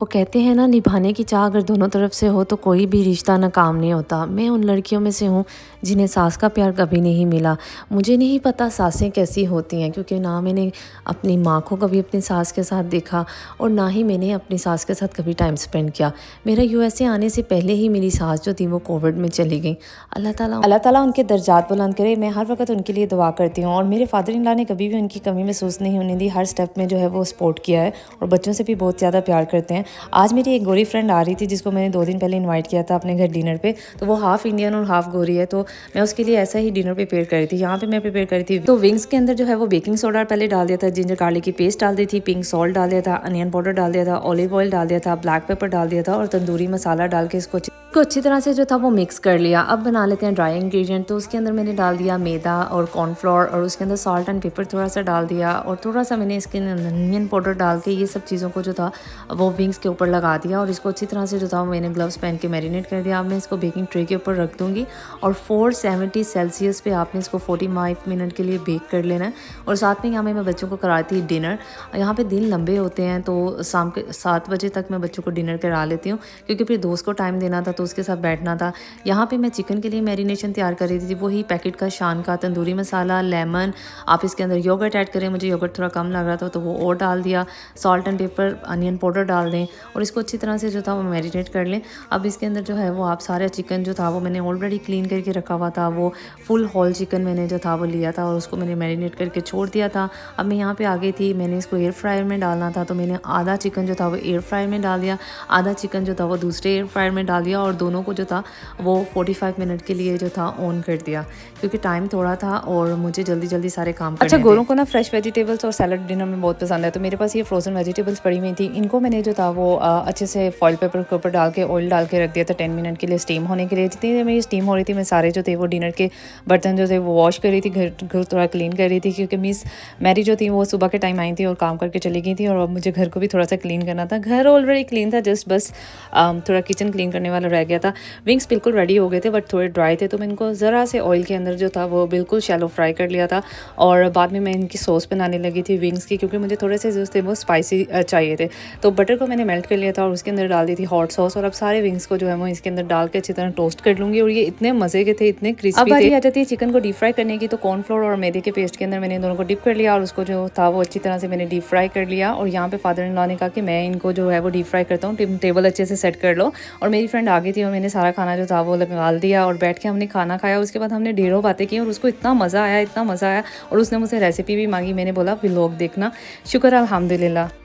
वो कहते हैं ना, निभाने की चाह अगर दोनों तरफ से हो तो कोई भी रिश्ता नाकाम नहीं होता। मैं उन लड़कियों में से हूँ जिन्हें सास का प्यार कभी नहीं मिला। मुझे नहीं पता सासें कैसी होती हैं, क्योंकि ना मैंने अपनी माँ को कभी अपनी सास के साथ देखा और ना ही मैंने अपनी सास के साथ कभी टाइम स्पेंड किया। मेरा यूएसए आने से पहले ही मेरी सास जो थी वो कोविड में चली गई। अल्लाह ताला उनके दर्जात बुलंद करे। मैं हर वक्त उनके लिए दुआ करती हूँ और मेरे फादर इन लॉ ने कभी भी उनकी कमी महसूस नहीं होने दी। हर स्टेप में जो है वो सपोर्ट किया है और बच्चों से भी बहुत ज़्यादा प्यार करते हैं। आज मेरी एक गोरी फ्रेंड आ रही थी जिसको मैंने 2 दिन पहले इनवाइट किया था अपने घर डिनर पे। तो वो हाफ़ इंडियन और हाफ़ गोरी है, तो मैं उसके लिए ऐसा ही डिनर प्रिपेयर करी थी। यहाँ पे मैं प्रिपेयर करी थी तो विंग्स के अंदर जो है वो बेकिंग सोडा पहले डाल दिया था, जिंजर गार्लिक की पेस्ट डाल दी थी, पिंक सॉल्ट डाल दिया था, अनियन पाउडर डाल दिया था, ऑलिव ऑयल डाल दिया था, ब्लैक पेपर डाल दिया था और तंदूरी मसाला डाल के इसको अच्छी तरह से जो था वो मिक्स कर लिया। अब बना लेते हैं ड्राई इंग्रेडिएंट। तो उसके अंदर मैंने डाल दिया मैदा और कॉर्नफ्लोर और उसके अंदर सॉल्ट एंड पेपर थोड़ा सा डाल दिया और थोड़ा सा मैंने इसके अंदर अनियन पाउडर डाल के ये सब चीज़ों को जो था वो विंग्स के ऊपर लगा दिया और इसको अच्छी तरह से जो था मैंने ग्लव्स पहन के मैरिनेट कर दिया। अब मैं इसको बेकिंग ट्रे के ऊपर रख दूँगी और 470 सेल्सियस पे आपने इसको 45 मिनट के लिए बेक कर लेना है। और साथ में यहाँ मैं बच्चों को कराती थी डिनर। यहाँ पे दिन लंबे होते हैं तो शाम के 7 बजे तक मैं बच्चों को डिनर करा लेती हूँ, क्योंकि फिर दोस्त को टाइम देना था तो उसके साथ बैठना था। यहाँ पे मैं चिकन के लिए मैरिनेशन तैयार कर रही थी, वही पैकेट का शान का तंदूरी मसाला, लेमन, आप इसके अंदर योगर्ट ऐड करें, मुझे योगर्ट थोड़ा कम लग रहा था तो वो और डाल दिया, salt and paper, onion powder डाल दें और इसको अच्छी तरह से जो था वो मैरिनेट कर लें। अब इसके अंदर जो है वो आप सारा चिकन जो था वो मैंने ऑलरेडी क्लीन करके रखा हुआ था, वो फुल होल चिकन मैंने जो था वो लिया था और उसको मैंने मैरिनेट करके छोड़ दिया था। अब मैं यहाँ पे आ गई थी, मैंने इसको एयर फ्रायर में डालना था तो मैंने आधा चिकन जो था वो एयर फ्रायर में डाल दिया, आधा चिकन जो था वो दूसरे एयर फ्रायर में डाल दिया और दोनों को जो था वो 45 मिनट के लिए जो था ऑन कर दिया, क्योंकि टाइम थोड़ा था और मुझे जल्दी जल्दी सारे काम करने थे। गोरों को ना फ्रेश वेजिटेबल्स और सैलड डिनर में बहुत पसंद है, तो मेरे पास ये फ्रोजन वेजिटेबल्स पड़ी हुई थी। इनको मैंने जो था वो अच्छे से फॉइल पेपर के ऊपर डाल के ऑयल डाल के रख दिया था 10 मिनट के लिए स्टीम होने के लिए। जितनी देर मेरी स्टीम हो रही थी मैं सारे जो थे वो डिनर के बर्तन जो थे वो वॉश कर रही थी, घर थोड़ा क्लीन कर रही थी, क्योंकि मिस मैरी जो थी वो सुबह के टाइम आई थी और काम करके चली गई थी और अब मुझे घर को भी थोड़ा सा क्लीन करना था। घर ऑलरेडी क्लीन था, जस्ट बस थोड़ा किचन क्लीन करने वाला रह गया था। विंग्स बिल्कुल रेडी हो गए थे बट थोड़े ड्राई थे, तो मैं इनको ज़रा से ऑयल के अंदर जो था वो बिल्कुल शैलो फ्राई कर लिया था और बाद में मैं इनकी सॉस बनाने लगी थी विंग्स की, क्योंकि मुझे थोड़े से जो थे वो स्पाइसी चाहिए थे। तो बटर को मैंने मेल्ट कर लिया था और उसके अंदर डाल दी थी हॉट सॉस और अब सारे विंग्स को जो है वो इसके अंदर डाल के अच्छी तरह टोस्ट कर लूँगी और ये इतने मज़े के थे, इतने क्रिस्पी थे। अब बारी आ जाती है चिकन को डीप फ्राई करने की, तो कॉर्नफ्लोर और मैदे के पेस्ट के अंदर मैंने दोनों को डिप कर लिया और उसको जो था वो अच्छी तरह से मैंने डीप फ्राई कर लिया। और यहाँ पे फादर इन लॉ ने कहा कि मैं इनको जो है वो डीप फ्राई करता हूँ, टेबल अच्छे से सेट कर लो। और मेरी फ्रेंड आ गई थी और मैंने सारा खाना जो था वो निकाल दिया और बैठ के हमने खाना खाया। उसके बाद हमने ढेरों बातें की और उसको इतना मज़ा आया, इतना मज़ा आया और उसने मुझसे रेसिपी भी मांगी। मैंने बोला व्लॉग देखना। शुक्र अल्हम्दुलिल्लाह।